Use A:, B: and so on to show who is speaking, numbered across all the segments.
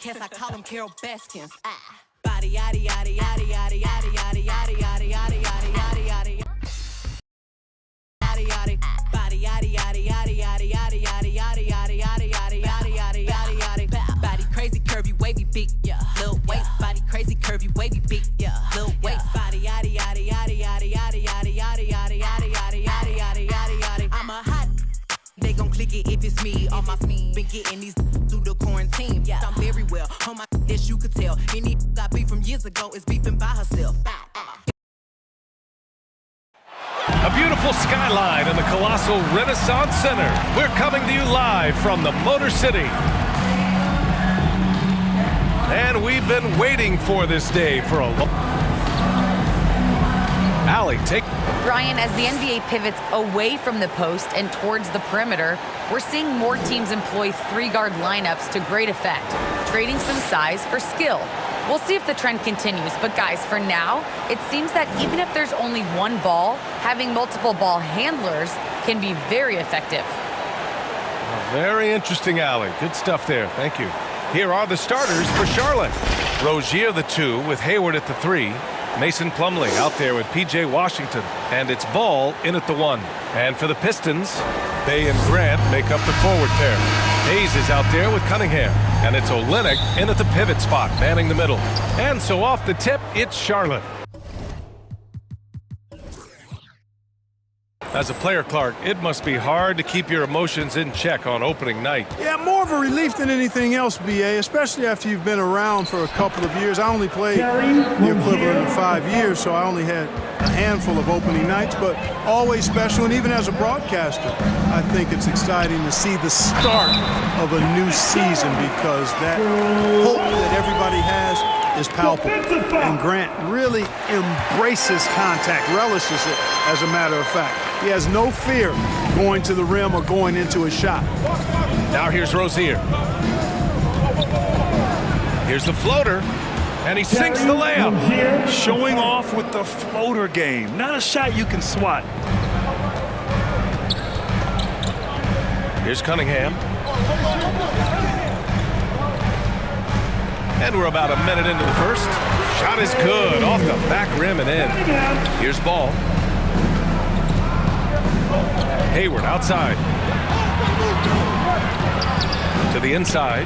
A: kiss, I call them Carol Baskins. Body yaddy yaddy yaddy yaddy yaddy yaddy yaddy yaddy yaddy yaddy yaddy yaddy yaddy yaddy body yaddy yaddy yaddy yaddy yaddy yaddy yaddy yaddy yaddy yaddy yaddy yaddy yaddy body crazy curvy wavy big little waist body crazy curvy wavy big little waist body yaddy yaddy yaddy yaddy yaddy yaddy yaddy yaddy yaddy yaddy yaddy yaddy yaddy yaddy. I'm a hot. They gon' click it if it's me. All my been getting these through the quarantine. I'm very well on my as you could tell. Any I beef from years ago is beefing by herself.
B: A beautiful skyline in the colossal Renaissance Center. We're coming to you live from the Motor City. And we've been waiting for this day for a long time. Allie, take...
C: Brian, as the NBA pivots away from the post and towards the perimeter, we're seeing more teams employ three-guard lineups to great effect, trading some size for skill. We'll see if the trend continues, but guys, for now, it seems that even if there's only one ball, having multiple ball handlers can be very effective.
B: Very interesting, Allie. Good stuff there. Thank you. Here are the starters for Charlotte. Rozier the 2 with Hayward at the 3. Mason Plumlee out there with P.J. Washington, and it's Ball in at the 1. And for the Pistons, Bey and Grant make up the forward pair. Hayes is out there with Cunningham, and it's Olynyk in at the pivot spot, manning the middle. And so off the tip, it's Charlotte. As a player, Clark, it must be hard to keep your emotions in check on opening night.
D: Yeah, more of a relief than anything else, B.A., especially after you've been around for a couple of years. I only played the equivalent of 5 years, so I only had a handful of opening nights, but always special. And even as a broadcaster, I think it's exciting to see the start of a new season because that hope that everybody has is palpable. And Grant really embraces contact, relishes it, as a matter of fact. He has no fear going to the rim or going into a shot.
B: Now here's Rozier. Here's the floater, and he sinks the layup.
E: Showing off with the floater game. Not a shot you can swat.
B: Here's Cunningham. And we're about a minute into the first. Shot is good, off the back rim and in. Here's Ball. Hayward outside. To the inside.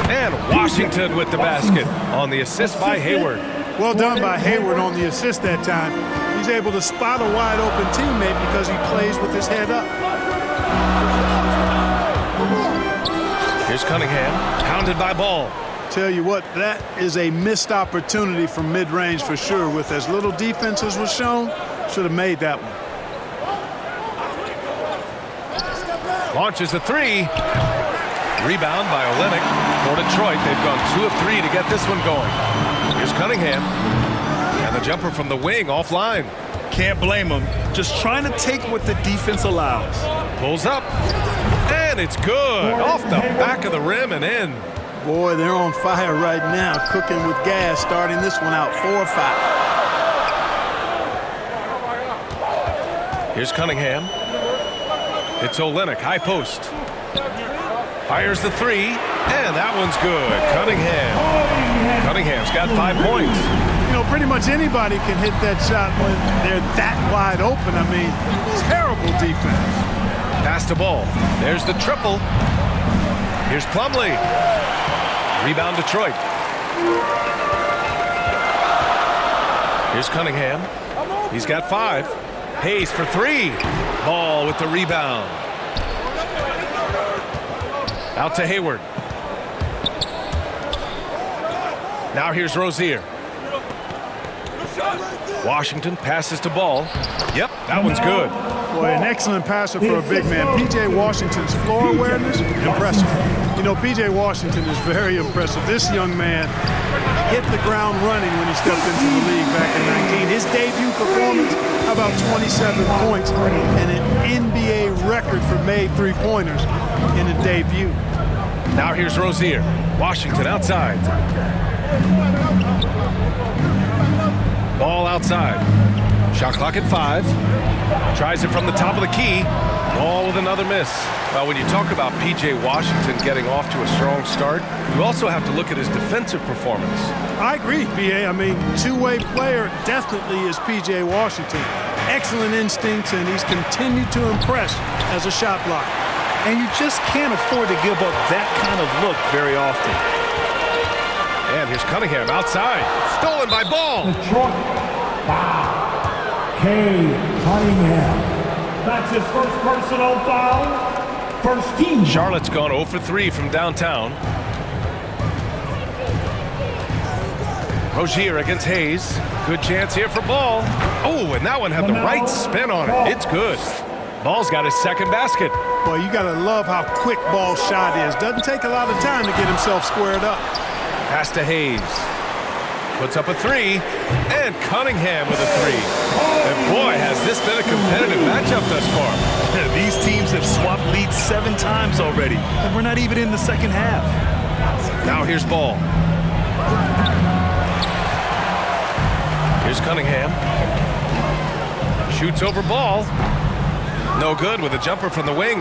B: And Washington with the basket on the assist by Hayward.
D: Well done by Hayward on the assist that time. He's able to spot a wide open teammate because he plays with his head up.
B: Here's Cunningham, pounded by Ball.
D: Tell you what, that is a missed opportunity from mid-range for sure. With as little defense as was shown, should have made that one.
B: Launches a 3. Rebound by Olynyk. For Detroit, they've gone 2 of 3 to get this one going. Here's Cunningham. And the jumper from the wing offline.
E: Can't blame him. Just trying to take what the defense allows.
B: Pulls up. And it's good. Off the back of the rim and in.
D: Boy, they're on fire right now, cooking with gas, starting this one out 4-5.
B: Here's Cunningham. It's Olynyk, high post. Fires the 3, and that one's good. Cunningham's got 5 points.
D: You know, pretty much anybody can hit that shot when they're that wide open. I mean, terrible defense.
B: Pass to Ball. There's the triple. Here's Plumlee. Rebound Detroit. Here's Cunningham. He's got 5. Hayes for 3. Ball with the rebound. Out to Hayward. Now here's Rozier. Washington passes to Ball. Yep, that one's good.
D: Boy, an excellent passer for a big man. P.J. Washington's floor awareness, impressive. You know, P.J. Washington is very impressive. This young man hit the ground running when he stepped into the league back in 19. His debut performance, about 27 points and an NBA record for made three-pointers in a debut.
B: Now here's Rozier. Washington outside. Ball outside. Shot clock at 5. Tries it from the top of the key. Ball with another miss. Well, when you talk about P.J. Washington getting off to a strong start, you also have to look at his defensive performance.
D: I agree, B.A. I mean, two-way player definitely is P.J. Washington. Excellent instincts, and he's continued to impress as a shot blocker.
E: And you just can't afford to give up that kind of look very often.
B: And here's Cunningham outside. Stolen by Ball.
F: Detroit, foul. Cunningham. That's his first personal foul. First team.
B: Charlotte's gone 0 for 3 from downtown. Rozier against Hayes. Good chance here for Ball. Oh, and that one had the right spin on it. It's good. Ball's got his second basket.
D: Boy, you got to love how quick Ball's shot is. Doesn't take a lot of time to get himself squared up.
B: Pass to Hayes. Puts up a 3. And Cunningham with a 3. And boy, has this been a competitive matchup thus far.
E: These teams have swapped leads 7 times already, and we're not even in the second half.
B: Now here's Ball. Here's Cunningham. Shoots over Ball. No good with a jumper from the wing.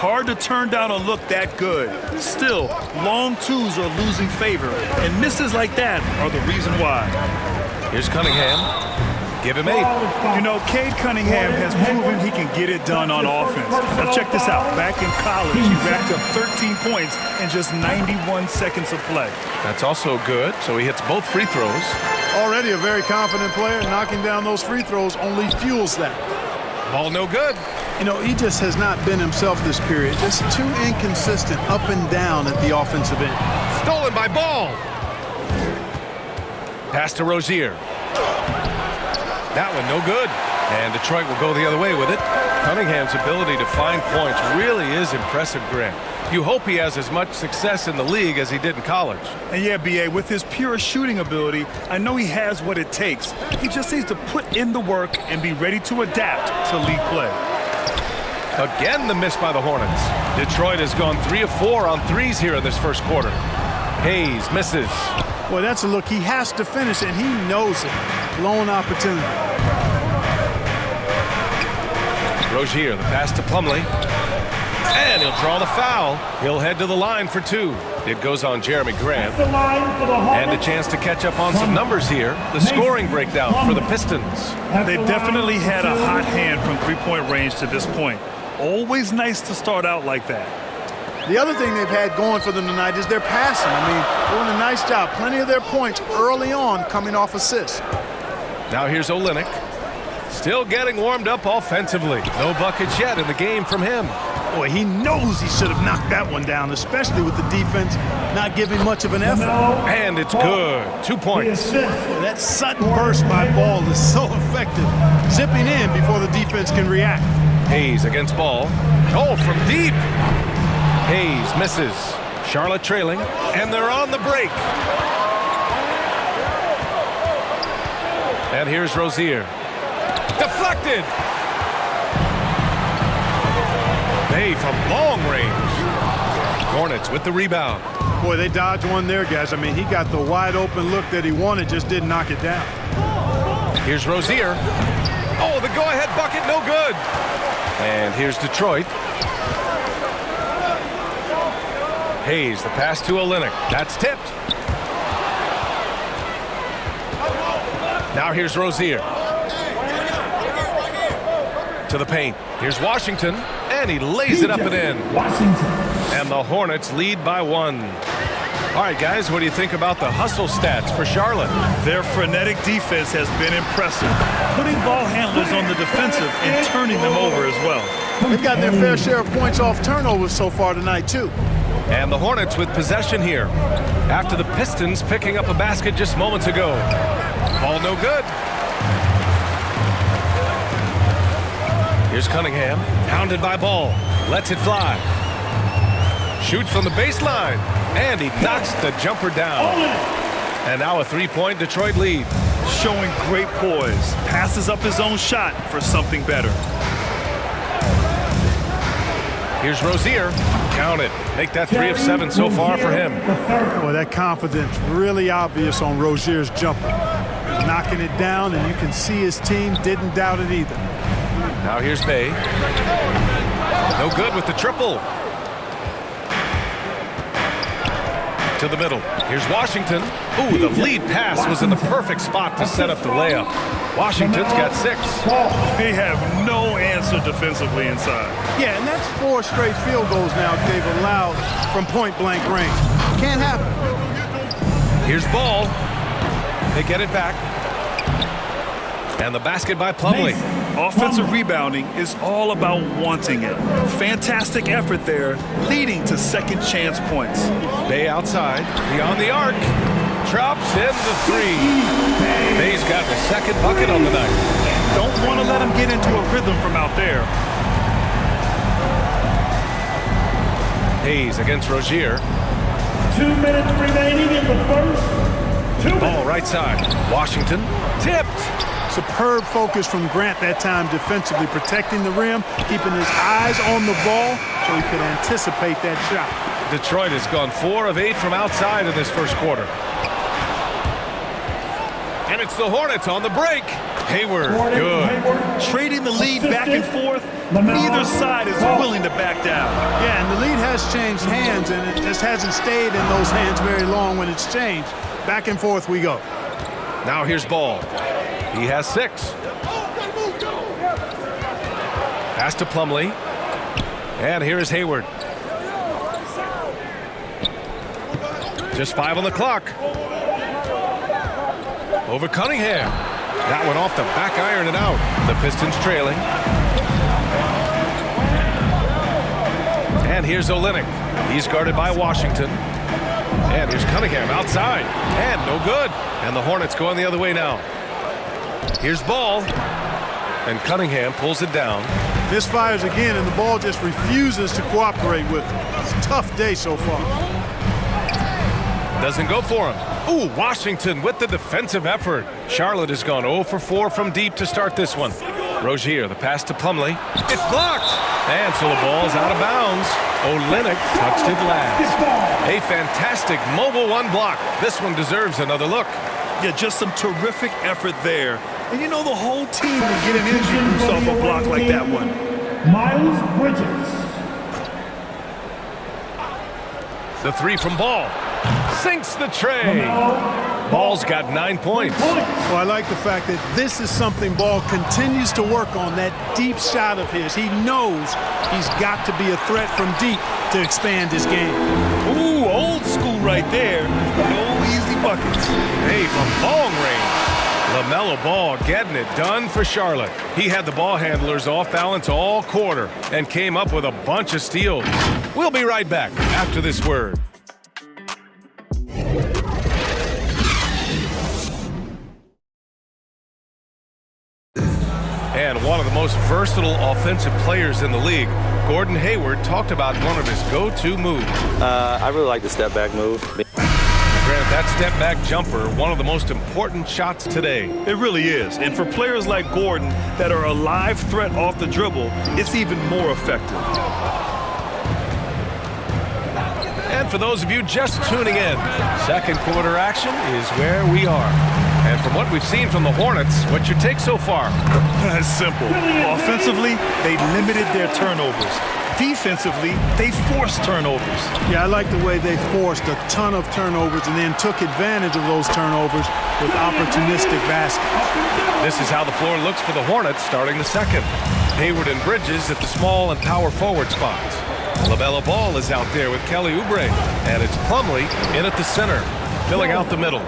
E: Hard to turn down a look that good. Still, long twos are losing favor, and misses like that are the reason why.
B: Here's Cunningham. Give him 8.
E: You know, Cade Cunningham has proven he can get it done on offense. Now check this out. Back in college, he racked up 13 points in just 91 seconds of play.
B: That's also good, so he hits both free throws.
D: Already a very confident player. Knocking down those free throws only fuels that.
B: Ball no good.
D: You know, he just has not been himself this period. Just too inconsistent up and down at the offensive end.
B: Stolen by Ball. Pass to Rozier. That one no good. And Detroit will go the other way with it. Cunningham's ability to find points really is impressive, Grant. You hope he has as much success in the league as he did in college.
E: And yeah, B.A., with his pure shooting ability, I know he has what it takes. He just needs to put in the work and be ready to adapt to league play.
B: Again, the miss by the Hornets. Detroit has gone 3 of 4 on threes here in this first quarter. Hayes misses.
D: Boy, that's a look he has to finish, and he knows it. Blown opportunity.
B: Rozier, the pass to Plumlee. And he'll draw the foul. He'll head to the line for 2. It goes on Jeremy Grant. And a chance to catch up on some numbers here. The scoring breakdown for the Pistons.
E: They've definitely had a hot hand from three-point range to this point. Always nice to start out like that.
D: The other thing they've had going for them tonight is their passing. I mean, doing a nice job. Plenty of their points early on coming off assists.
B: Now here's Olynyk. Still getting warmed up offensively. No buckets yet in the game from him.
D: Boy, he knows he should have knocked that one down, especially with the defense not giving much of an effort.
B: And it's good. 2 points.
D: Boy, that sudden burst by Ball is so effective. Zipping in before the defense can react.
B: Hayes against Ball. Oh, from deep. Hayes misses. Charlotte trailing. And they're on the break. And here's Rozier. Deflected. Bay from long range. Hornets with the rebound.
D: Boy, they dodged one there, guys. I mean, he got the wide open look that he wanted, just didn't knock it down.
B: Here's Rozier. Oh, the go-ahead bucket, no good. And here's Detroit. Hayes, the pass to Olynyk. That's tipped. Now here's Rozier. To the paint. Here's Washington. And he lays it up and in. And the Hornets lead by 1. All right, guys, what do you think about the hustle stats for Charlotte?
E: Their frenetic defense has been impressive, putting ball handlers on the defensive and turning them over as well.
D: They've got their fair share of points off turnovers so far tonight, too.
B: And the Hornets with possession here after the Pistons picking up a basket just moments ago. Ball no good. Here's Cunningham, pounded by Ball. Lets it fly. Shoots from the baseline. And he knocks the jumper down. And now a 3-point Detroit lead.
E: Showing great poise. Passes up his own shot for something better.
B: Here's Rozier. Count it. Make that 3 of 7 so far for him.
D: Boy, that confidence really obvious on Rozier's jumper. knocking it down, and you can see his team didn't doubt it either.
B: Now here's Bay. No good with the triple. To the middle. Here's Washington. Ooh, the lead pass was in the perfect spot to set up the layup. Washington's got 6.
E: They have no answer defensively inside.
D: Yeah, and that's 4 straight field goals now they've allowed from point-blank range. Can't happen.
B: Here's Ball. They get it back. And the basket by Plumlee.
E: Offensive rebounding is all about wanting it. Fantastic effort there, leading to second chance points.
B: Bay outside, beyond the arc. Drops in the 3. Bay's got the second bucket on the night.
E: Don't want to let him get into a rhythm from out there.
B: Hayes against Rozier.
F: 2 minutes remaining in the first. 2 minutes.
B: Ball right side. Washington tipped.
D: Superb focus from Grant that time defensively, protecting the rim, keeping his eyes on the ball so he could anticipate that shot.
B: Detroit has gone 4 of 8 from outside in this first quarter. And it's the Hornets on the break. Hayward, good.
E: Trading the lead back and forth, neither side is willing to back down.
D: Yeah, and the lead has changed hands, and it just hasn't stayed in those hands very long when it's changed. Back and forth we go.
B: Now here's Ball. He has 6. Pass to Plumlee. And here is Hayward. Just 5 on the clock. Over Cunningham. That one off the back iron and out. The Pistons trailing. And here's Olynyk. He's guarded by Washington. And here's Cunningham outside. And no good. And the Hornets going the other way now. Here's Ball. And Cunningham pulls it down.
D: Misfires again, and the ball just refuses to cooperate with him. It's a tough day so far.
B: Doesn't go for him. Ooh, Washington with the defensive effort. Charlotte has gone 0 for 4 from deep to start this one. Rozier, the pass to Plumlee. It's blocked. And so the ball's out of bounds. Olynyk touched it last. A fantastic mobile 1 block. This one deserves another look.
E: Yeah, just some terrific effort there. And you know the whole team will get an injury boost off a block like that one.
F: Miles Bridges.
B: The 3 from Ball. Sinks the tray. Ball's got 9 points.
D: Well, I like the fact that this is something Ball continues to work on, that deep shot of his. He knows he's got to be a threat from deep to expand his game.
E: Ooh, old school right there. No easy buckets.
B: Hey, from long range. LaMelo Ball getting it done for Charlotte. He had the ball handlers off balance all quarter and came up with a bunch of steals. We'll be right back after this word. And one of the most versatile offensive players in the league, Gordon Hayward, talked about one of his go-to moves.
G: I really like the step-back move.
B: Grant, that step-back jumper, one of the most important shots today.
E: It really is. And for players like Gordon that are a live threat off the dribble, it's even more effective.
B: And for those of you just tuning in, second quarter action is where we are. And from what we've seen from the Hornets, what's your take so far?
E: It's simple. Offensively, they limited their turnovers. Defensively, they forced turnovers.
D: Yeah, I like the way they forced a ton of turnovers and then took advantage of those turnovers with opportunistic baskets.
B: This is how the floor looks for the Hornets starting the second. Hayward and Bridges at the small and power forward spots. LaMelo Ball is out there with Kelly Oubre, and it's Plumlee in at the center, filling out the middle.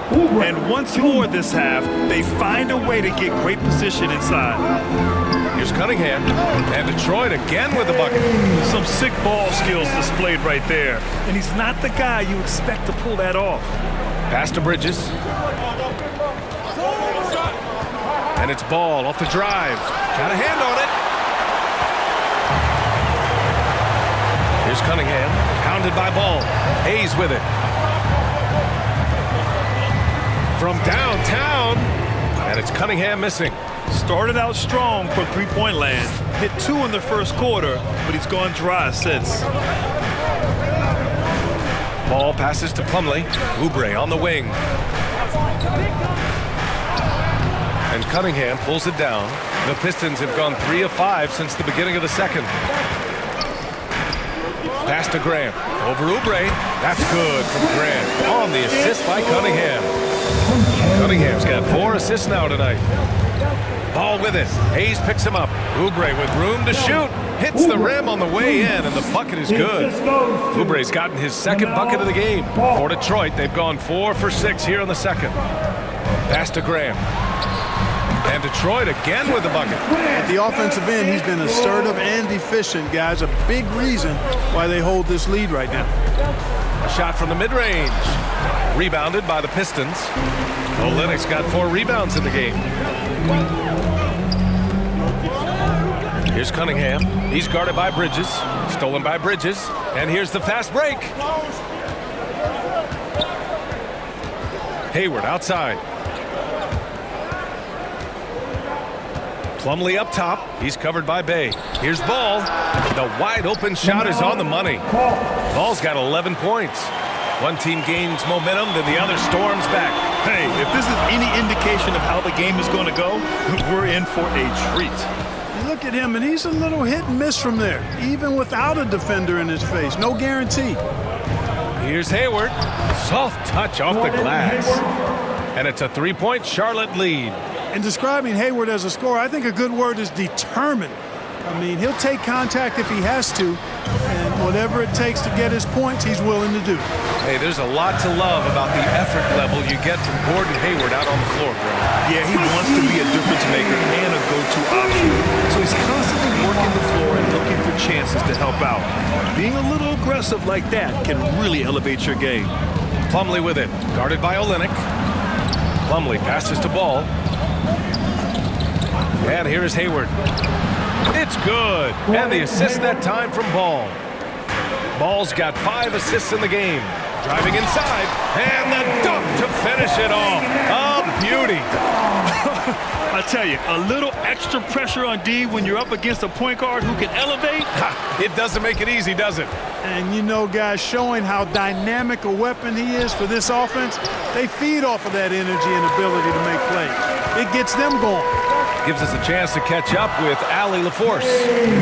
E: And once more this half, they find a way to get great position inside.
B: Here's Cunningham, and Detroit again with the bucket.
E: Some sick ball skills displayed right there. And he's not the guy you expect to pull that off.
B: Pass to Bridges. And it's Ball off the drive. Got a hand on it. Here's Cunningham, pounded by Ball. Hayes with it. From downtown, and it's Cunningham missing.
E: Started out strong for three-point land. Hit 2 in the first quarter, but he's gone dry since.
B: Ball passes to Plumlee. Oubre on the wing. And Cunningham pulls it down. The Pistons have gone 3 of 5 since the beginning of the second. Pass to Grant. Over Oubre. That's good from Grant. On the assist by Cunningham. Cunningham's got 4 assists now tonight. Ball with it. Hayes picks him up. Oubre with room to shoot. Hits the rim on the way in, and the bucket is good. Oubre's gotten his second bucket of the game. For Detroit, they've gone 4 for 6 here in the second. Pass to Graham. And Detroit again with the bucket.
D: At the offensive end, he's been assertive and efficient, guys. A big reason why they hold this lead right now.
B: A shot from the mid-range. Rebounded by the Pistons. Olynyk's got 4 rebounds in the game. Here's Cunningham. He's guarded by Bridges. Stolen by Bridges. And here's the fast break. Hayward outside. Plumlee up top. He's covered by Bay. Here's Ball. The wide open shot is on the money. Ball's got 11 points. One team gains momentum, then the other storms back.
E: Hey, if this is any indication of how the game is going to go, we're in for a treat.
D: You look at him, and he's a little hit and miss from there, even without a defender in his face. No guarantee.
B: Here's Hayward. Soft touch off the glass. And it's a 3-point Charlotte lead.
D: In describing Hayward as a scorer, I think a good word is determined. I mean, he'll take contact if he has to, and whatever it takes to get his points, he's willing to do.
B: Hey, there's a lot to love about the effort level you get from Gordon Hayward out on the floor, bro.
E: Yeah, he wants to be a difference maker and a go-to option. So he's constantly working the floor and looking for chances to help out. Being a little aggressive like that can really elevate your game.
B: Plumlee with it, guarded by Olynyk. Plumlee passes to Ball. And here is Hayward. It's good. And the assist that time from Ball. Ball's got 5 assists in the game. Driving inside. And the dunk to finish it off. A beauty.
E: I tell you, a little extra pressure on D when you're up against a point guard who can elevate.
B: It doesn't make it easy, does it?
D: And you know, guys, showing how dynamic a weapon he is for this offense, they feed off of that energy and ability to make plays. It gets them going.
B: Gives us a chance to catch up with Allie LaForce.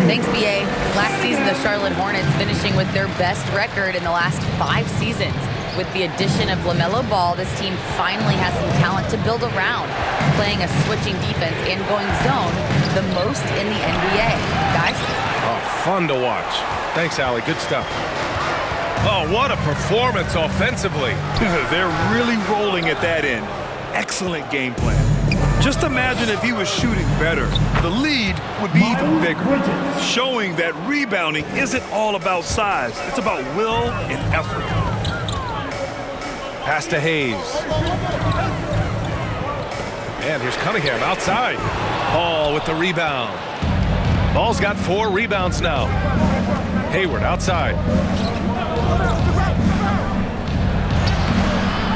C: Thanks, BA. Last season, the Charlotte Hornets finishing with their best record in the last 5 seasons. With the addition of LaMelo Ball, this team finally has some talent to build around, playing a switching defense and going zone the most in the NBA. Guys?
B: Oh, fun to watch. Thanks, Allie. Good stuff. Oh, what a performance offensively.
E: They're really rolling at that end. Excellent game plan. Just imagine if he was shooting better. The lead would be even bigger. Showing that rebounding isn't all about size. It's about will and effort.
B: Pass to Hayes. And here's Cunningham outside. Ball with the rebound. Ball's got 4 rebounds now. Hayward outside.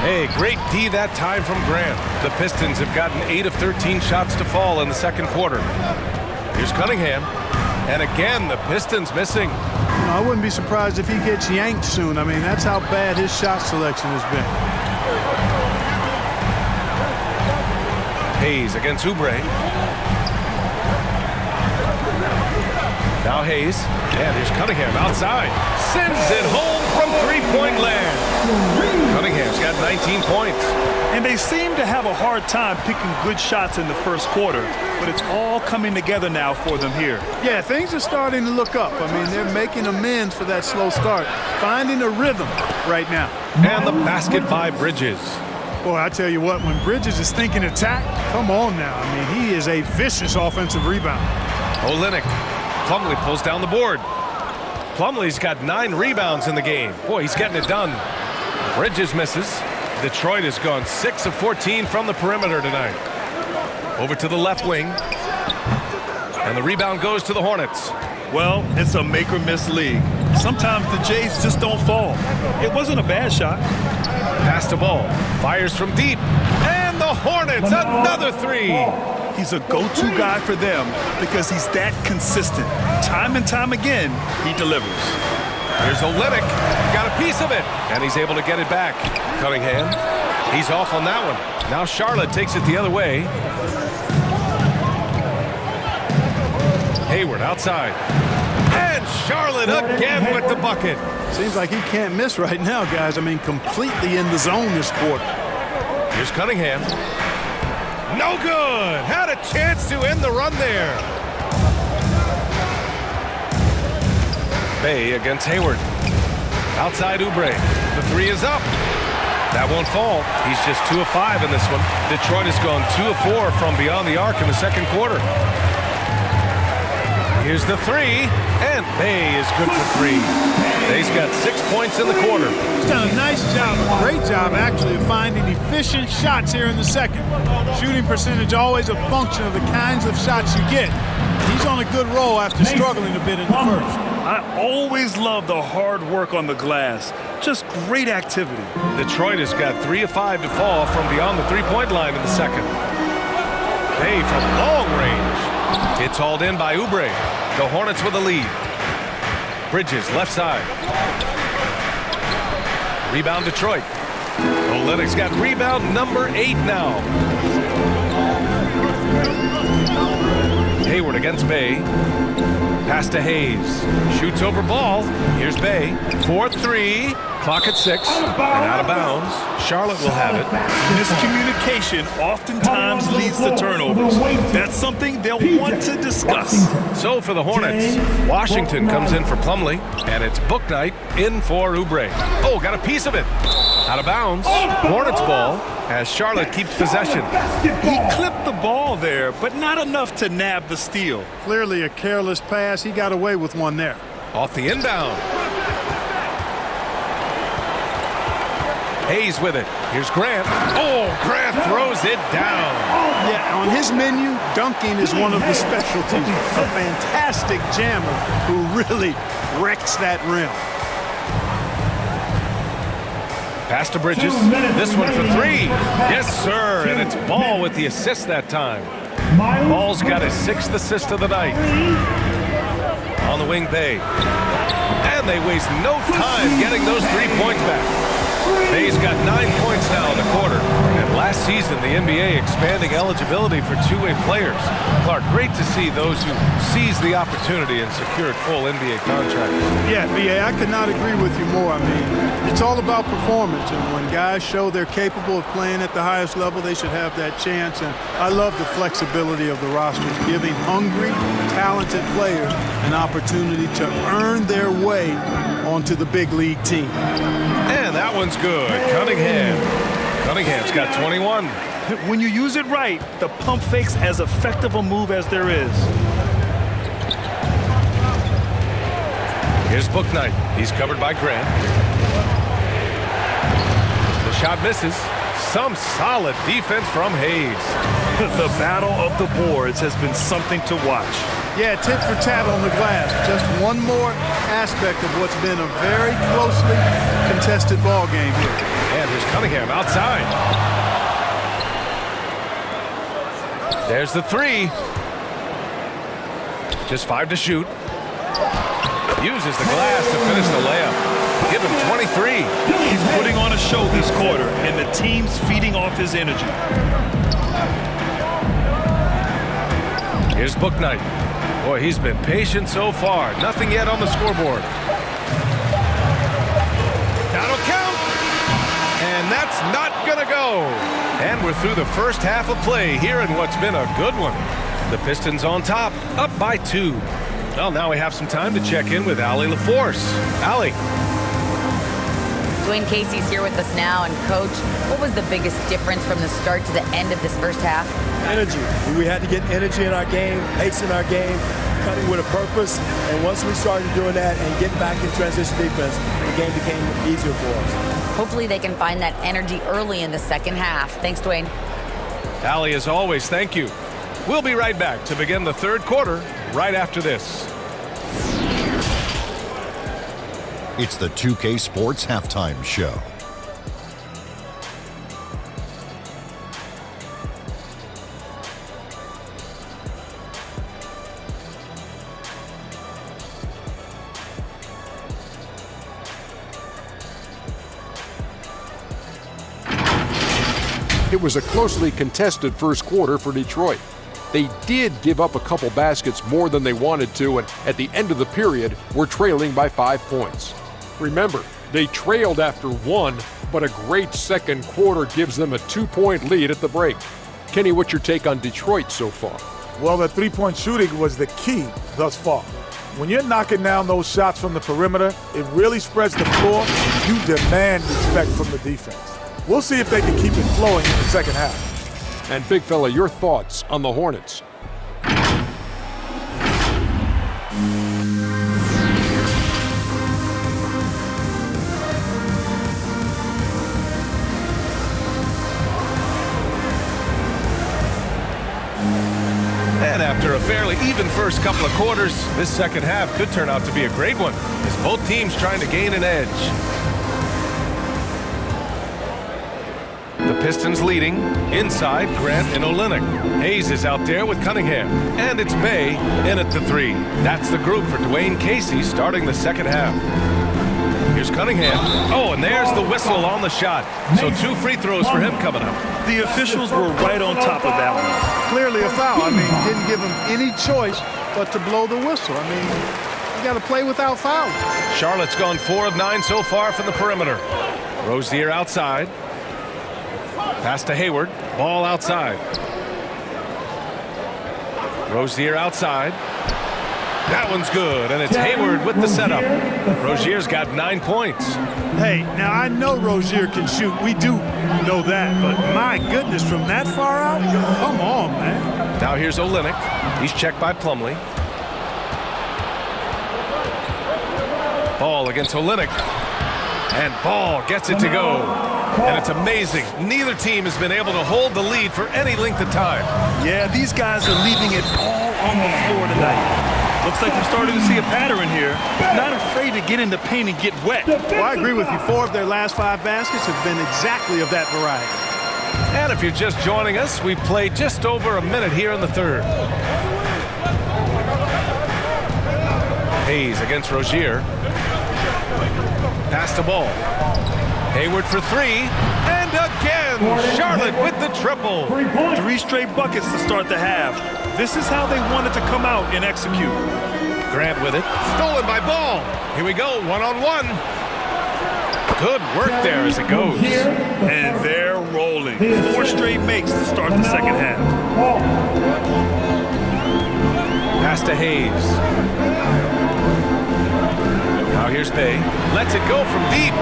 B: Hey, great D that time from Grant. The Pistons have gotten 8 of 13 shots to fall in the second quarter. Here's Cunningham. And again, the Pistons missing.
D: You know, I wouldn't be surprised if he gets yanked soon. I mean, that's how bad his shot selection has been.
B: Hayes against Oubre. Now Hayes. And here's Cunningham outside. Sends it home from 3-point land. Cunningham's got 19 points.
E: And they seem to have a hard time picking good shots in the first quarter, but it's all coming together now for them here.
D: Yeah, things are starting to look up. I mean, they're making amends for that slow start, finding a rhythm right now.
B: And the basket by Bridges.
D: Boy, I tell you what, when Bridges is thinking attack, come on now. I mean, he is a vicious offensive rebound.
B: Olynyk. Plumlee pulls down the board. Plumlee's got 9 rebounds in the game. Boy, he's getting it done. Bridges misses. Detroit has gone 6 of 14 from the perimeter tonight. Over to the left wing. And the rebound goes to the Hornets.
E: Well, it's a make or miss league. Sometimes the Jays just don't fall. It wasn't a bad shot.
B: Pass to Ball. Fires from deep. And the Hornets, another 3.
E: He's a go-to guy for them because he's that consistent. Time and time again, he delivers.
B: Here's Olynyk. Got a piece of it. And he's able to get it back. Cunningham. He's off on that one. Now Charlotte takes it the other way. Hayward outside. And Charlotte again with the bucket.
D: Seems like he can't miss right now, guys. I mean, completely in the zone this quarter.
B: Here's Cunningham. No good. Had a chance to end the run there. Bay against Hayward. Outside Oubre. The three is up. That won't fall. He's just 2 of 5 in this one. Detroit has gone 2 of 4 from beyond the arc in the second quarter. Here's the three, and Bay is good for 3. Bay's got 6 points in the quarter.
D: He's done a nice job, a great job actually, of finding efficient shots here in the second. Shooting percentage always a function of the kinds of shots you get. He's on a good roll after struggling a bit in the first.
E: I always love the hard work on the glass. Just great activity.
B: Detroit has got 3 of 5 to fall from beyond the three-point line in the second. Bay from long range. It's hauled in by Oubre. The Hornets with a lead. Bridges left side. Rebound Detroit. Olynyk's got rebound number 8 now. Hayward against Bay. Pass to Hayes. Shoots over ball. Here's Bay. 4-3. Clock at 6. And out of bounds. Charlotte will have it.
E: Miscommunication oftentimes leads to turnovers. That's something they'll want to discuss.
B: So for the Hornets, Washington comes in for Plumlee, and it's book night in for Oubre. Oh, got a piece of it. Out of bounds. Hornets ball as Charlotte keeps possession.
E: He clipped the ball there, but not enough to nab the steal.
D: Clearly a careless pass. He got away with one there.
B: Off the inbound. Hayes with it. Here's Grant. Oh, Grant throws it down.
D: Yeah, on his menu, dunking is one of the specialties. A fantastic jammer who really wrecks that rim.
B: Pass to Bridges. This one for 3. Yes, sir. And it's Ball with the assist that time. Ball's got his 6th assist of the night. On the wing, Bay. And they waste no time getting those 3 points back. Bay's got 9 points now in the quarter. And last season, the NBA expanding eligibility for two-way players. Clark, great to see those who seized the opportunity and secured full NBA contracts.
D: Yeah, BA, I could not agree with you more. I mean, it's all about performance. And when guys show they're capable of playing at the highest level, they should have that chance. And I love the flexibility of the rosters, giving hungry, talented players an opportunity to earn their way onto the big league team.
B: And that one's good. Cunningham's got 21.
E: When you use it right, the pump fake's as effective a move as there is.
B: Here's Bouknight. He's covered by Grant. The shot misses. Some solid defense from Hayes.
E: The battle of the boards has been something to watch.
D: Yeah, tit for tat on the glass. Just one more aspect of what's been a very closely contested ball game here.
B: And here's Cunningham outside. There's the 3. Just 5 to shoot. Uses the glass to finish the layup. Give him 23.
E: He's putting on a show this quarter, and the team's feeding off his energy.
B: Here's Bouknight. Boy, he's been patient so far. Nothing yet on the scoreboard. That'll count. And that's not going to go. And we're through the first half of play here in what's been a good one. The Pistons on top, up by 2. Well, now we have some time to check in with Allie LaForce. Allie.
C: Dwayne Casey's here with us now. And, Coach, what was the biggest difference from the start to the end of this first half?
H: Energy. We had to get energy in our game, pace in our game, cutting with a purpose. And once we started doing that and getting back in transition defense, the game became easier for us.
C: Hopefully they can find that energy early in the second half. Thanks, Dwayne.
B: Allie, as always, thank you. We'll be right back to begin the third quarter right after this.
I: It's the 2K Sports Halftime Show.
J: It was a closely contested first quarter for Detroit. They did give up a couple baskets more than they wanted to, and at the end of the period, were trailing by 5 points. Remember, they trailed after 1, but a great second quarter gives them a 2-point lead at the break. Kenny, what's your take on Detroit so far?
K: Well, the three-point shooting was the key thus far. When you're knocking down those shots from the perimeter, it really spreads the floor. You demand respect from the defense. We'll see if they can keep it flowing in the second half.
J: And big fella, your thoughts on the Hornets?
B: And after a fairly even first couple of quarters, this second half could turn out to be a great one, as both teams trying to gain an edge. The Pistons leading. Inside, Grant and Olynyk. Hayes is out there with Cunningham. And it's Bay in at the 3. That's the group for Dwayne Casey starting the second half. Here's Cunningham. Oh, and there's the whistle on the shot. So 2 free throws for him coming up.
E: The officials were right on top of that one.
D: Clearly a foul. I mean, didn't give him any choice but to blow the whistle. I mean, you got to play without fouling.
B: Charlotte's gone 4 of 9 so far from the perimeter. Rozier outside. Pass to Hayward. Ball outside. Rozier outside. That one's good, and it's Hayward with the setup. Rozier's got 9 points.
D: Hey, now I know Rozier can shoot. We do know that, but my goodness, from that far out? Come on, man.
B: Now here's Olynyk. He's checked by Plumlee. Ball against Olynyk. And Ball gets it to go. And it's amazing. Neither team has been able to hold the lead for any length of time.
E: Yeah, these guys are leaving it all on the floor tonight. Looks like we're starting to see a pattern here. Not afraid to get in the paint and get wet.
D: Well, I agree with you. 4 of their last 5 baskets have been exactly of that variety.
B: And if you're just joining us, we've played just over a minute here in the third. Hayes against Rozier. Pass the ball. Hayward for 3. And again, Charlotte with the triple.
E: 3 straight buckets to start the half. This is how they wanted to come out and execute.
B: Grant with it. Stolen by Ball. Here we go, one-on-one. Good work there as it goes.
E: And they're rolling. 4 straight makes to start the second half.
B: Pass to Hayes. Now here's Bay. Lets it go from deep.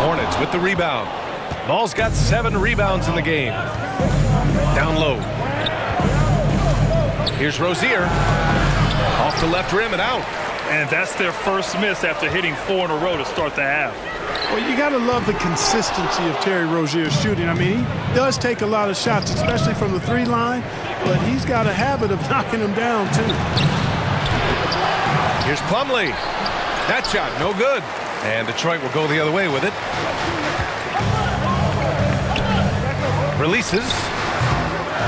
B: Hornets with the rebound. Ball's got 7 rebounds in the game. Down low. Here's Rozier. Off the left rim and out.
E: And that's their first miss after hitting 4 in a row to start the half.
D: Well, you got to love the consistency of Terry Rozier's shooting. I mean, he does take a lot of shots, especially from the 3 line, but he's got a habit of knocking them down, too.
B: Here's Plumlee. That shot, no good. And Detroit will go the other way with it. Releases.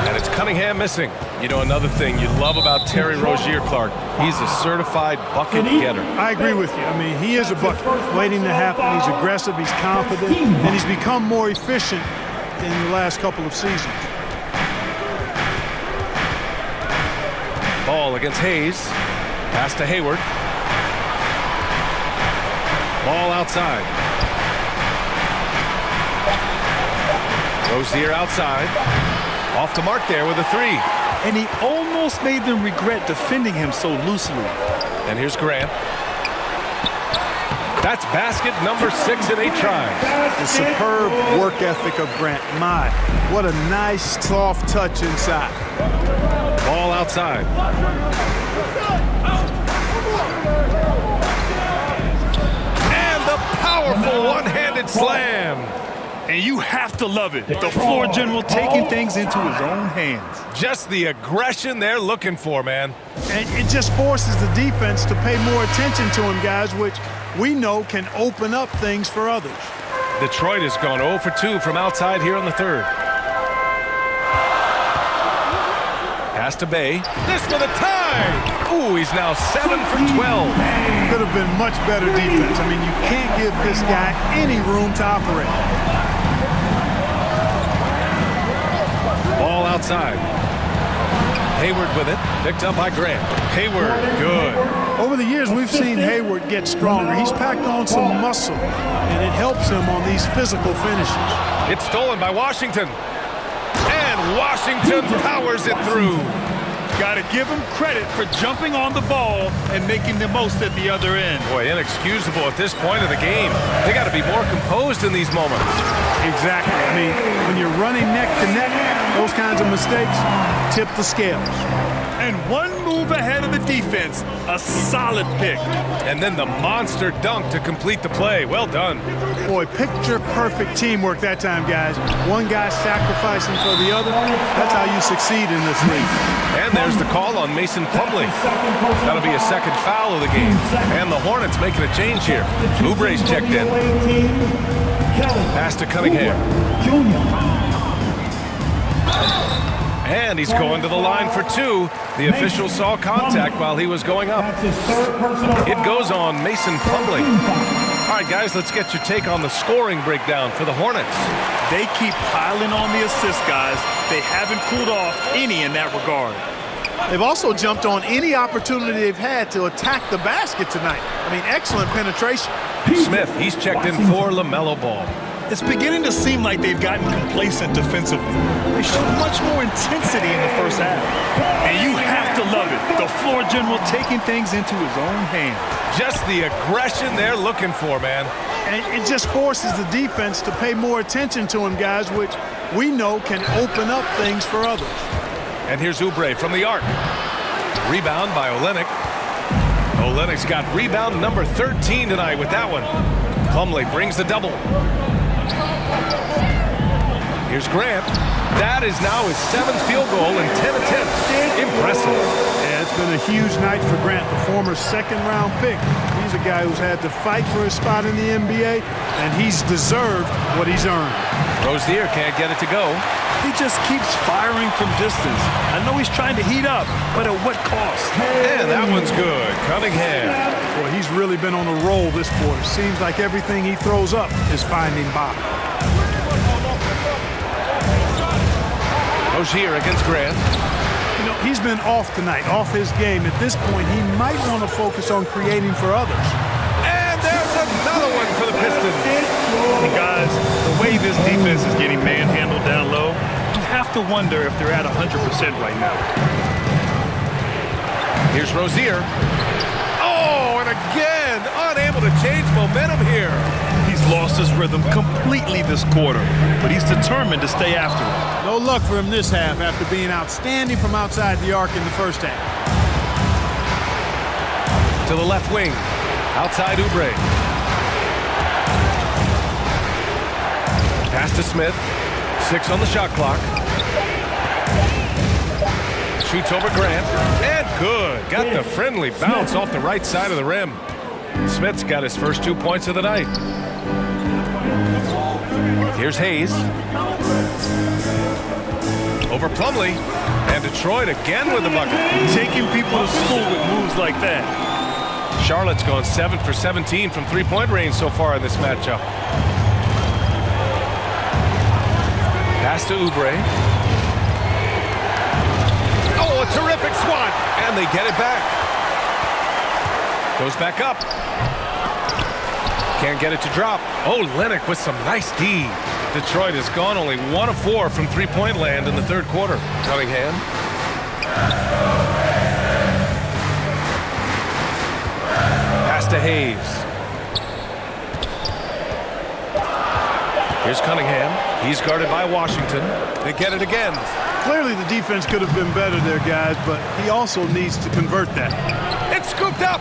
B: And it's Cunningham missing. You know, another thing you love about Terry Rozier, Clark, he's a certified bucket getter.
D: I agree with you. I mean, he is a bucket waiting to happen. He's aggressive, he's confident, and he's become more efficient in the last couple of seasons.
B: Ball against Hayes. Pass to Hayward. Ball outside. Rozier outside. Off the mark there with a 3.
E: And he almost made them regret defending him so loosely.
B: And here's Grant. That's basket number 6 in 8 tries.
D: The superb work ethic of Grant. My, what a nice, soft touch inside.
B: Ball outside. And the powerful one-handed slam.
E: And you have to love it. The floor general taking things into his own hands.
B: Just the aggression they're looking for, man.
D: And it just forces the defense to pay more attention to him, guys, which we know can open up things for others.
B: Detroit has gone 0 for 2 from outside here in the third. Pass to Bay. This for the tie. Ooh, he's now 7 for 12.
D: Could have been much better defense. I mean, you can't give this guy any room to operate.
B: Ball outside. Hayward with it. Picked up by Grant. Hayward, good.
D: Over the years, we've seen Hayward get stronger. He's packed on some muscle, and it helps him on these physical finishes.
B: It's stolen by Washington. And Washington powers it through.
E: Got to give him credit for jumping on the ball and making the most at the other end.
B: Boy, inexcusable at this point of the game. They got to be more composed in these moments.
D: Exactly. I mean, when you're running neck to neck, those kinds of mistakes tip the scales.
E: And one move ahead of the defense, a solid pick.
B: And then the monster dunk to complete the play. Well done.
D: Boy, picture-perfect teamwork that time, guys. One guy sacrificing for the other. That's how you succeed in this league.
B: And there's the call on Mason Plumlee. That'll be a second foul of the game. And the Hornets making a change here. Oubre's checked in. Pass to Cunningham. And he's going to the line for two. The official saw contact while he was going up. It goes on Mason Plumlee. All right, guys, let's get your take on the scoring breakdown for the Hornets.
E: They keep piling on the assist, guys. They haven't cooled off any in that regard.
D: They've also jumped on any opportunity they've had to attack the basket tonight. I mean, excellent penetration.
B: Smith, he's checked in for LaMelo Ball.
E: It's beginning to seem like they've gotten complacent defensively. They showed much more intensity in the first half. And you have to love it. The floor general taking things into his own hands.
B: Just the aggression they're looking for, man.
D: And it just forces the defense to pay more attention to him, guys, which we know can open up things for others.
B: And here's Oubre from the arc. Rebound by Olynyk. Olynyk's got rebound number 13 tonight with that one. Plumlee brings the double. Here's Grant. That is now his 7th field goal in 10 attempts. Impressive.
D: Yeah, it's been a huge night for Grant, the former second-round pick. He's a guy who's had to fight for his spot in the NBA, and he's deserved what he's earned.
B: Rozier can't get it to go.
E: He just keeps firing from distance. I know he's trying to heat up, but at what cost?
B: And that one's good. Cunningham.
D: Boy, he's really been on a roll this quarter. Seems like everything he throws up is finding bottom.
B: Rozier against Grant.
D: You know, he's been off tonight, off his game. At this point, he might want to focus on creating for others.
B: And there's another one for the Pistons.
E: And guys, the way this defense is getting manhandled down low, you have to wonder if they're at 100% right now.
B: Here's Rozier. Oh, and again, unable to change momentum here.
E: He's lost his rhythm completely this quarter, but he's determined to stay after it.
D: No luck for him this half after being outstanding from outside the arc in the first half.
B: To the left wing. Outside Oubre. Pass to Smith. 6 on the shot clock. Shoots over Grant. And good. Got the friendly bounce off the right side of the rim. Smith's got his first 2 points of the night. Here's Hayes. Over Plumlee. And Detroit again with the bucket.
E: Taking people to school with moves like that.
B: Charlotte's gone 7 for 17 from three-point range so far in this matchup. Pass to Oubre. Oh, a terrific swat. And they get it back. Goes back up. Can't get it to drop. Oh, Olynyk with some nice D. Detroit has gone only 1 of 4 from three-point land in the third quarter. Cunningham. Pass to Hayes. Here's Cunningham. He's guarded by Washington. They get it again.
D: Clearly the defense could have been better there, guys, but he also needs to convert that.
B: It's scooped up.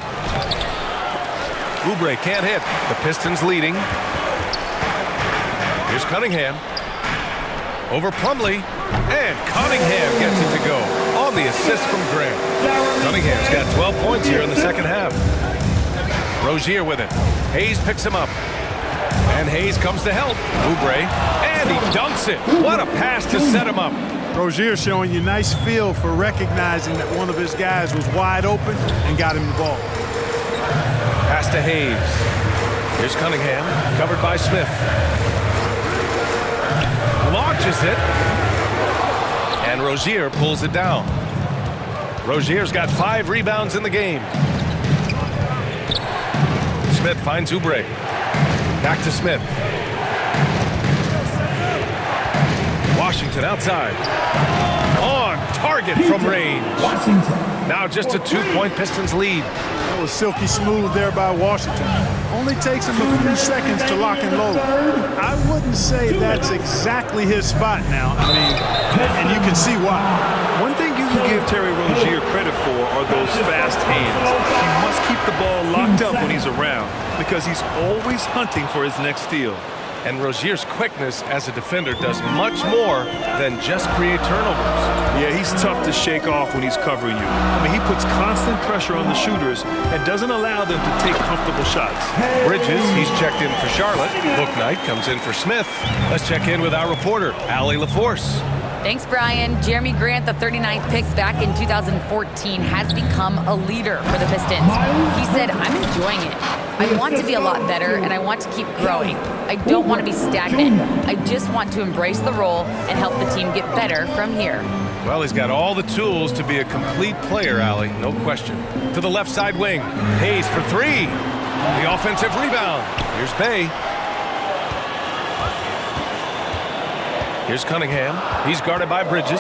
B: Oubre can't hit. The Pistons leading. Here's Cunningham. Over Plumlee. And Cunningham gets it to go on the assist from Grant. Cunningham's got 12 points here in the second half. Rozier with it. Hayes picks him up. And Hayes comes to help. Oubre. And he dunks it. What a pass to set him up.
D: Rozier showing you nice feel for recognizing that one of his guys was wide open and got him the ball.
B: Pass to Hayes. Here's Cunningham, covered by Smith. Launches it. And Rozier pulls it down. Rozier's got 5 rebounds in the game. Smith finds Oubre. Back to Smith. Washington outside. On target from range. Now just a 2-point Pistons lead.
D: That was silky smooth there by Washington. Only takes him a few seconds to lock and load. I wouldn't say that's exactly his spot now. I mean, and you can see why.
E: One thing you can give Terry Rozier credit for are those fast hands. He must keep the ball locked up when he's around because he's always hunting for his next steal.
B: And Rozier's quickness as a defender does much more than just create turnovers.
E: Yeah, he's tough to shake off when he's covering you. I mean, he puts constant pressure on the shooters and doesn't allow them to take comfortable shots.
B: Bridges, he's checked in for Charlotte. Bouknight comes in for Smith. Let's check in with our reporter, Allie LaForce.
C: Thanks, Brian. Jeremy Grant, the 39th pick back in 2014, has become a leader for the Pistons. He said, "I'm enjoying it. I want to be a lot better, and I want to keep growing. I don't want to be stagnant. I just want to embrace the role and help the team get better from here."
B: Well, he's got all the tools to be a complete player, Allie, no question. To the left side wing. Hayes for 3. The offensive rebound. Here's Bay. Here's Cunningham. He's guarded by Bridges.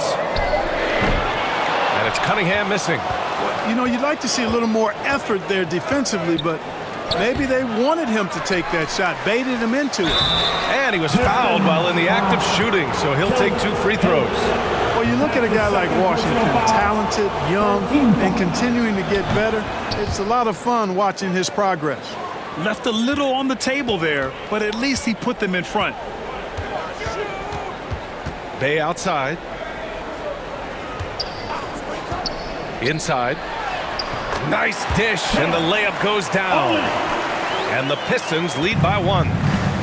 B: And it's Cunningham missing.
D: You know, you'd like to see a little more effort there defensively, but maybe they wanted him to take that shot, baited him into it.
B: And he was fouled while in the act of shooting, so he'll take 2 free throws.
D: Well, you look at a guy like Washington, talented, young, and continuing to get better. It's a lot of fun watching his progress.
E: Left a little on the table there, but at least he put them in front.
B: Bay outside. Inside. Nice dish, and the layup goes down. And the Pistons lead by 1.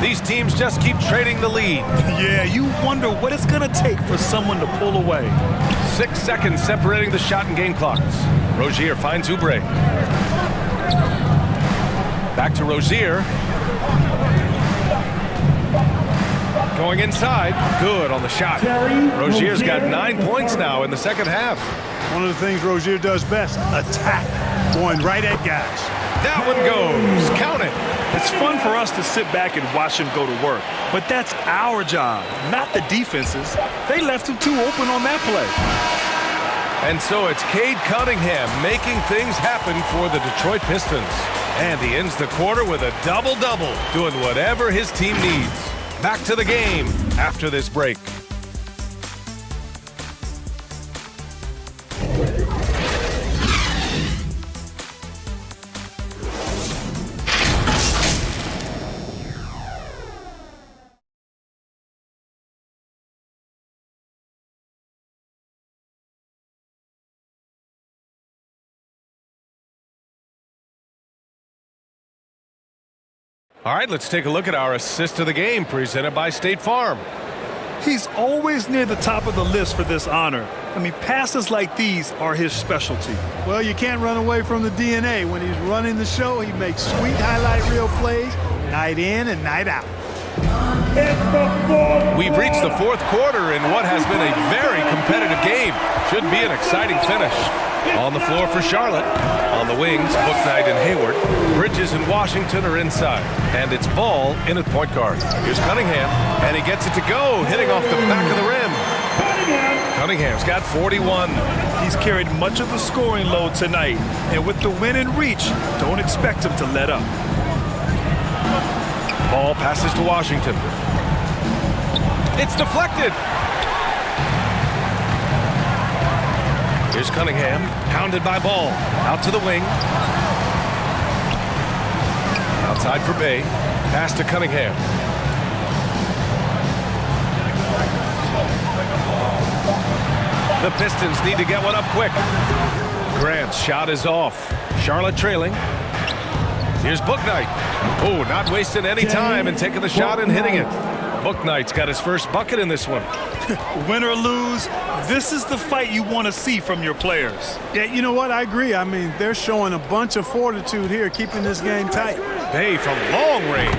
B: These teams just keep trading the lead.
E: Yeah, you wonder what it's going to take for someone to pull away.
B: 6 seconds separating the shot and game clocks. Rozier finds Oubre. Back to Rozier. Going inside. Good on the shot. Rozier's got 9 points now in the second half.
D: One of the things Rozier does best, attack, going right at guys.
B: That one goes. Count it.
E: It's fun for us to sit back and watch him go to work, but that's our job, not the defense's. They left him too open on that play.
B: And so it's Cade Cunningham making things happen for the Detroit Pistons. And he ends the quarter with a double-double, doing whatever his team needs. Back to the game after this break. All right, let's take a look at our assist of the game presented by State Farm.
E: He's always near the top of the list for this honor. I mean, passes like these are his specialty.
D: Well, you can't run away from the DNA. When he's running the show, he makes sweet highlight reel plays night in and night out.
B: We've reached the 4th quarter in what has been a very competitive game. Should be an exciting finish. On the floor for Charlotte. On the wings, Bouknight and Hayward. Bridges and Washington are inside. And it's Ball in at point guard. Here's Cunningham, and he gets it to go, hitting off the back of the rim. Cunningham's got 41.
E: He's carried much of the scoring load tonight, and with the win in reach, don't expect him to let up.
B: Ball passes to Washington. It's deflected. Here's Cunningham, pounded by Ball. Out to the wing. Outside for Bay. Pass to Cunningham. The Pistons need to get one up quick. Grant's shot is off. Charlotte trailing. Here's Bouknight. Oh, not wasting any time and taking the shot and hitting it. Bouknight's got his first bucket in this one.
E: Win or lose, this is the fight you want to see from your players.
D: Yeah, you know what? I agree. I mean, they're showing a bunch of fortitude here, keeping this game tight.
B: Bay from long range.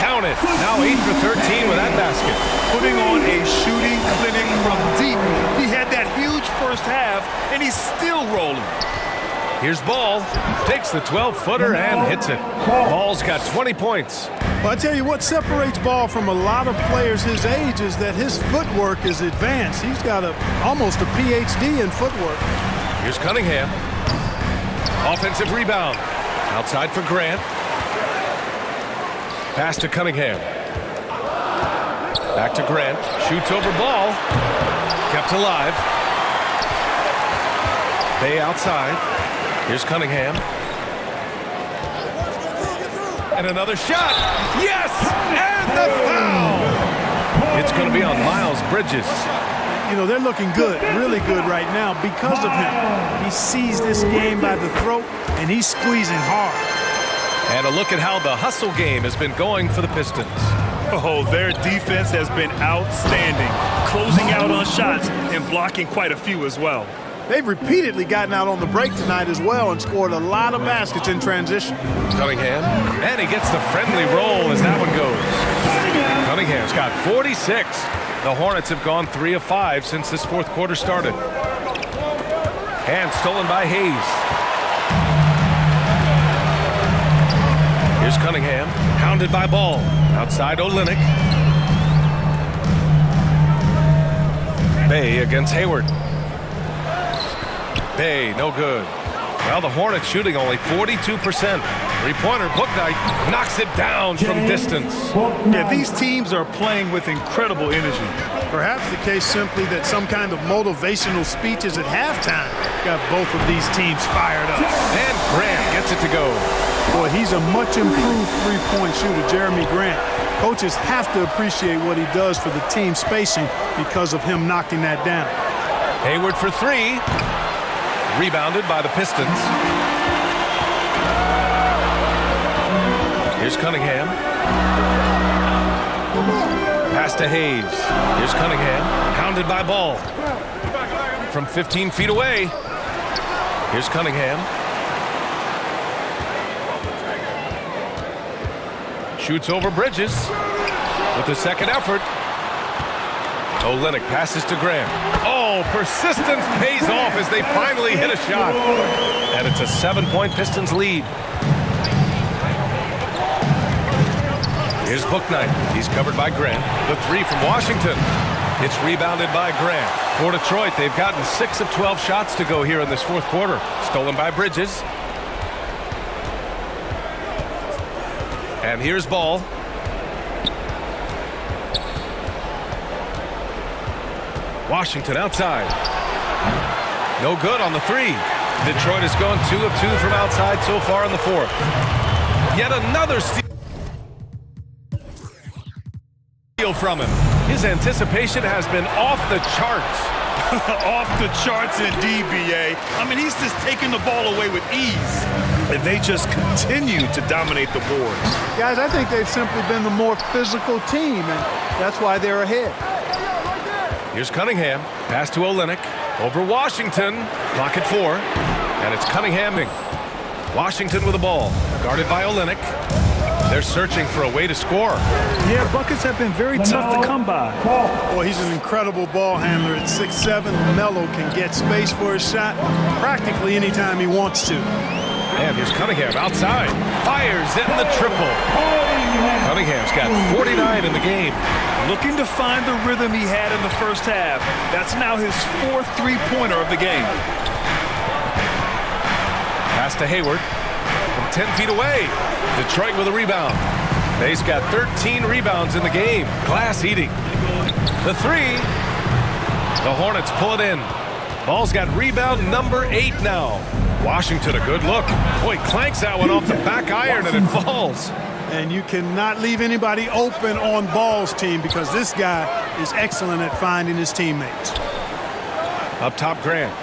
B: Count it. Now 8 for 13 with that basket.
E: Putting on a shooting clinic from deep. He had that huge first half, and he's still rolling.
B: Here's Ball. Takes the 12-footer and hits it. Ball's got 20 points.
D: Well, I tell you what separates Ball from a lot of players his age is that his footwork is advanced. He's got almost a PhD in footwork.
B: Here's Cunningham. Offensive rebound. Outside for Grant. Pass to Cunningham. Back to Grant. Shoots over Ball. Kept alive. Bay outside. Here's Cunningham. And another shot. Yes! And the foul! It's going to be on Miles Bridges.
D: You know, they're looking good, really good right now because of him. He sees this game by the throat, and he's squeezing hard.
B: And a look at how the hustle game has been going for the Pistons.
E: Oh, their defense has been outstanding, closing out on shots and blocking quite a few as well.
D: They've repeatedly gotten out on the break tonight as well and scored a lot of baskets in transition.
B: Cunningham, and he gets the friendly roll as that one goes. Cunningham's got 46. The Hornets have gone 3 of 5 since this fourth quarter started. And stolen by Hayes. Here's Cunningham, hounded by Ball. Outside Olynyk. Bay against Hayward. Bay, no good. Well, the Hornets shooting only 42%. Three-pointer, Bouknight knocks it down from distance.
E: Yeah, these teams are playing with incredible energy.
D: Perhaps the case simply that some kind of motivational speeches at halftime got both of these teams fired up.
B: And Grant gets it to go.
D: Boy, he's a much improved three-point shooter, Jeremy Grant. Coaches have to appreciate what he does for the team spacing because of him knocking that down.
B: Hayward for 3. Rebounded by the Pistons. Here's Cunningham. Pass to Hayes. Here's Cunningham. Hounded by Ball. From 15 feet away. Here's Cunningham. Shoots over Bridges with the second effort. Olynyk passes to Grant. Oh, persistence pays off as they finally hit a shot. And it's a 7-point Pistons lead. Here's Bouknight. He's covered by Grant. The 3 from Washington. It's rebounded by Grant. For Detroit, they've gotten 6 of 12 shots to go here in this fourth quarter. Stolen by Bridges. And here's Ball. Washington outside. No good on the 3. Detroit has gone 2 of 2 from outside so far in the fourth. Yet another steal from him. His anticipation has been off the charts.
E: Off the charts indeed, B.A. I mean, he's just taking the ball away with ease. And they just continue to dominate the boards.
D: Guys, I think they've simply been the more physical team, and that's why they're ahead.
B: Here's Cunningham. Pass to Olynyk. Over Washington. Clock at 4. And it's Cunningham. Washington with the ball. Guarded by Olynyk. They're searching for a way to score.
E: Yeah, buckets have been very tough to come by.
D: Boy, he's an incredible ball handler. At 6'7", Melo can get space for his shot practically anytime he wants to.
B: And here's Cunningham outside. Fires in the triple. Cunningham's got 49 in the game.
E: Looking to find the rhythm he had in the first half. That's now his 4th three-pointer of the game.
B: Pass to Hayward from 10 feet away. Detroit with a rebound. They've got 13 rebounds in the game. Glass eating. The 3. The Hornets pull it in. Ball's got rebound number 8 now. Washington, a good look. Boy, clanks that one off the back iron and it falls.
D: And you cannot leave anybody open on Ball's team because this guy is excellent at finding his teammates.
B: Up top, Grant.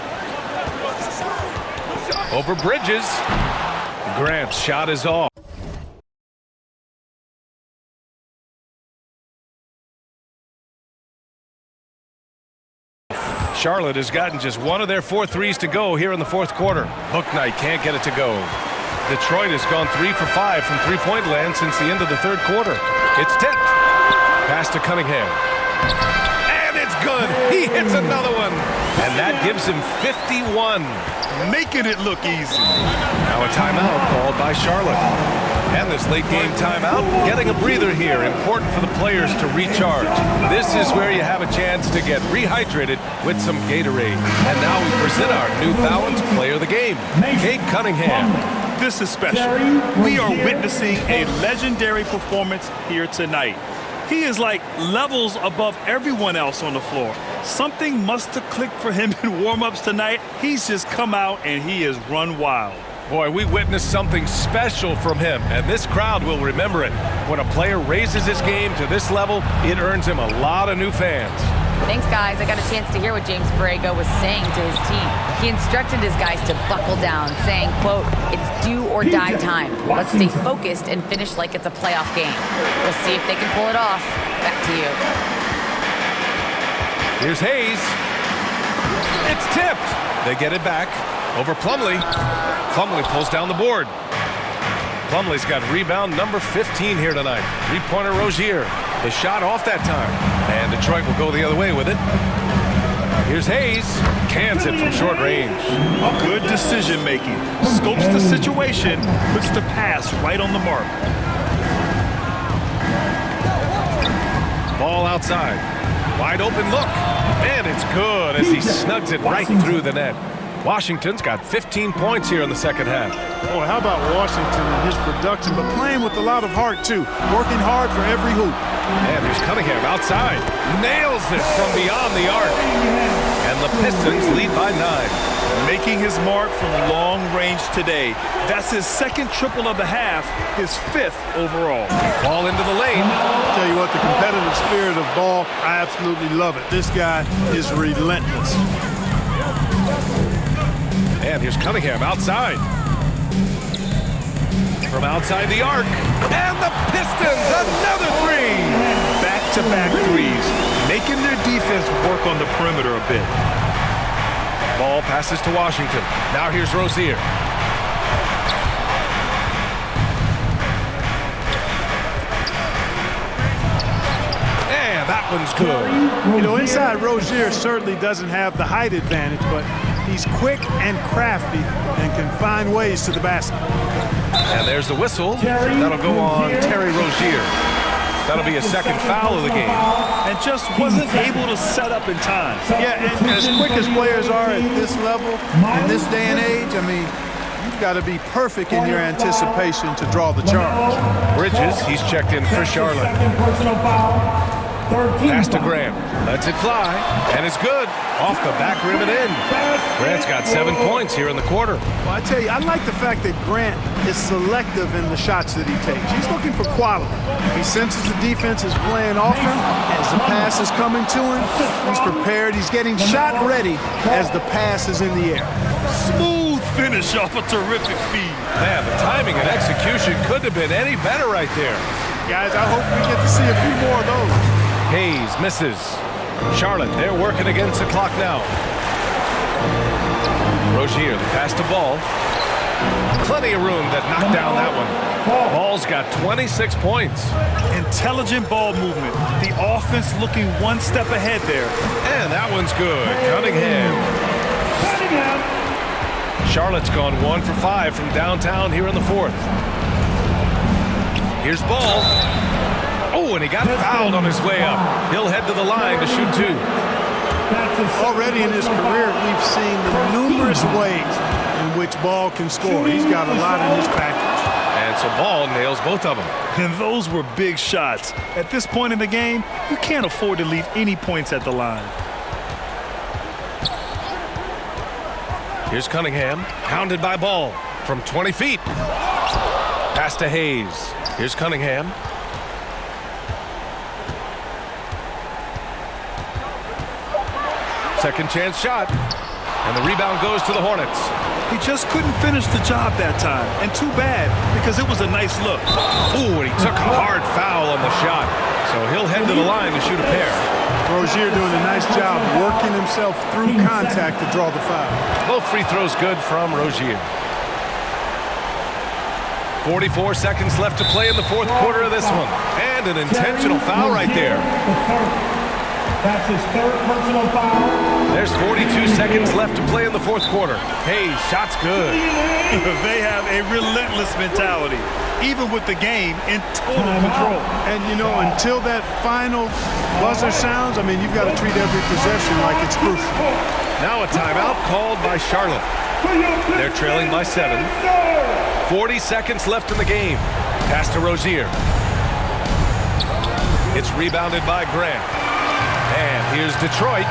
B: Over Bridges. Grant's shot is off. Charlotte has gotten just one of their 4 threes to go here in the fourth quarter. Bouknight can't get it to go. Detroit has gone 3 for 5 from three-point land since the end of the third quarter. It's tipped. Pass to Cunningham. And it's good. He hits another one. And that gives him 51.
E: Making it look easy.
B: Now a timeout called by Charlotte. And this late game timeout, getting a breather here. Important for the players to recharge. This is where you have a chance to get rehydrated with some Gatorade. And now we present our New Balance Player of the Game, Cade Cunningham.
E: This is special. We are witnessing a legendary performance here tonight. He is like levels above everyone else on the floor. Something must have clicked for him in warm-ups tonight. He's just come out and he has run wild.
B: Boy, we witnessed something special from him, and this crowd will remember it. When a player raises his game to this level, it earns him a lot of new fans.
C: Thanks, guys. I got a chance to hear what James Borrego was saying to his team. He instructed his guys to buckle down, saying, quote, "It's do or die time. Let's stay focused and finish like it's a playoff game." We'll see if they can pull it off. Back to you.
B: Here's Hayes. It's tipped. They get it back over Plumlee. Plumlee pulls down the board. Plumlee's got rebound number 15 here tonight. Three-pointer Rozier. The shot off that time. And Detroit will go the other way with it. Here's Hayes. Cans it from short range.
E: Good decision making. Scopes the situation, puts the pass right on the mark.
B: Ball outside. Wide open look. And it's good as he snugs it right through the net. Washington's got 15 points here in the second half.
D: Boy, how about Washington and his production, but playing with a lot of heart, too. Working hard for every hoop.
B: And there's Cunningham outside. Nails it from beyond the arc. And the Pistons lead by 9.
E: Making his mark from long range today. That's his second triple of the half, his 5th overall.
B: Ball into the lane.
D: I'll tell you what, the competitive spirit of Ball, I absolutely love it. This guy is relentless.
B: And here's Cunningham outside. From outside the arc. And the Pistons, another three.
E: Back-to-back threes, making their defense work on the perimeter a bit.
B: Ball passes to Washington. Now here's Rozier. And that one's good.
D: You know, inside Rozier certainly doesn't have the height advantage, but he's quick and crafty and can find ways to the basket.
B: And there's the whistle. That'll go on Terry Rozier. That'll be a second foul of the game.
E: And just wasn't able to set up in time.
D: Yeah, and as quick as players are at this level, in this day and age, I mean, you've got to be perfect in your anticipation to draw the charge.
B: Bridges, he's checked in for Charlotte. Pass to Grant. Lets it fly. And it's good. Off the back rim and in. Grant's got 7 points here in the quarter.
D: Well, I tell you, I like the fact that Grant is selective in the shots that he takes. He's looking for quality. He senses the defense is playing off him. As the pass is coming to him, he's prepared. He's getting shot ready as the pass is in the air.
E: Smooth finish off a terrific feed.
B: Man, the timing and execution couldn't have been any better right there.
D: Guys, I hope we get to see a few more of those.
B: Hayes misses. Charlotte, they're working against the clock now. Rozier, the pass to Ball. Plenty of room that knocked down that one. Ball's got 26 points.
E: Intelligent ball movement. The offense looking one step ahead there.
B: And that one's good. Cunningham. Charlotte's gone 1 for 5 from downtown here in the fourth. Here's Ball. Oh, and he got fouled on his way up. He'll head to the line to shoot 2.
D: Already in his career, we've seen the numerous ways in which Ball can score. He's got a lot in his package.
B: And so Ball nails both of them.
E: And those were big shots. At this point in the game, you can't afford to leave any points at the line.
B: Here's Cunningham, hounded by Ball from 20 feet. Pass to Hayes. Here's Cunningham. Second chance shot. And the rebound goes to the Hornets.
E: He just couldn't finish the job that time. And too bad, because it was a nice look.
B: Ooh, and he took a hard foul on the shot. So he'll head to the line to shoot a pair.
D: Rozier doing a nice job working himself through contact to draw the foul.
B: Both free throws good from Rozier. 44 seconds left to play in the fourth quarter of this one. And an intentional foul right there.
F: That's his third personal foul.
B: There's 42 seconds left to play in the fourth quarter. Hey, shot's good.
E: They have a relentless mentality, even with the game in total control.
D: And, you know, until that final buzzer sounds, I mean, you've got to treat every possession like it's crucial.
B: Now a timeout called by Charlotte. They're trailing by 7. 40 seconds left in the game. Pass to Rozier. It's rebounded by Grant. And here's Detroit.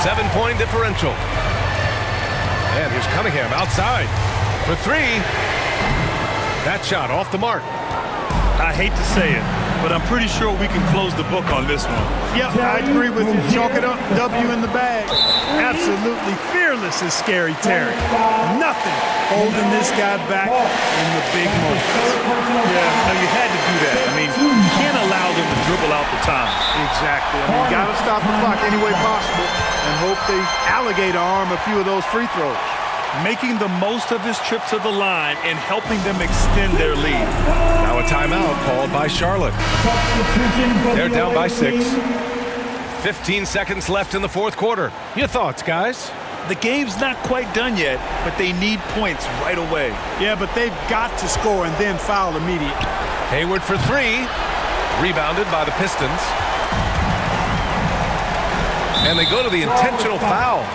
B: 7-point differential. And here's Cunningham outside for 3. That shot off the mark.
E: I hate to say it, but I'm pretty sure we can close the book on this one.
D: Yeah, I agree with you. Chalk it up. W in the bag. Absolutely fearless is Scary Terry. Nothing holding this guy back in the big moments.
E: Yeah, no, you had to do that. I mean, you can't allow them to dribble out the time.
D: Exactly. I mean, got to stop the clock any way possible and hope they alligator arm a few of those free throws.
E: Making the most of this trip to the line and helping them extend their lead.
B: Now a timeout called by Charlotte. They're down by 6. 15 seconds left in the fourth quarter. Your thoughts, guys?
E: The game's not quite done yet, but they need points right away.
D: Yeah, but they've got to score and then foul immediately.
B: Hayward for 3. Rebounded by the Pistons. And they go to the intentional foul.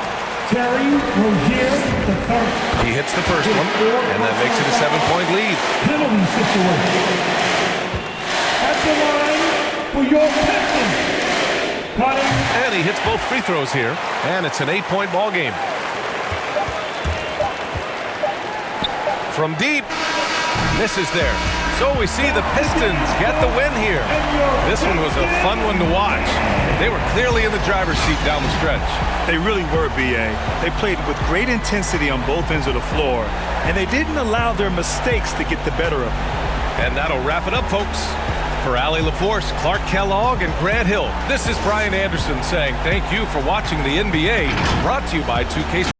F: Terry Rozier, the third.
B: He hits the first one, and that makes it a 7-point lead.
F: Penalty situation. At the line for your Pistons. Cutting.
B: And he hits both free throws here, and it's an 8-point ball game. From deep, misses there. So we see the Pistons get the win here. This one was a fun one to watch. They were clearly in the driver's seat down the stretch.
E: They really were, B.A. They played with great intensity on both ends of the floor, and they didn't allow their mistakes to get the better of them.
B: And that'll wrap it up, folks. For Allie LaForce, Clark Kellogg, and Grant Hill, this is Brian Anderson saying thank you for watching the NBA, brought to you by 2K.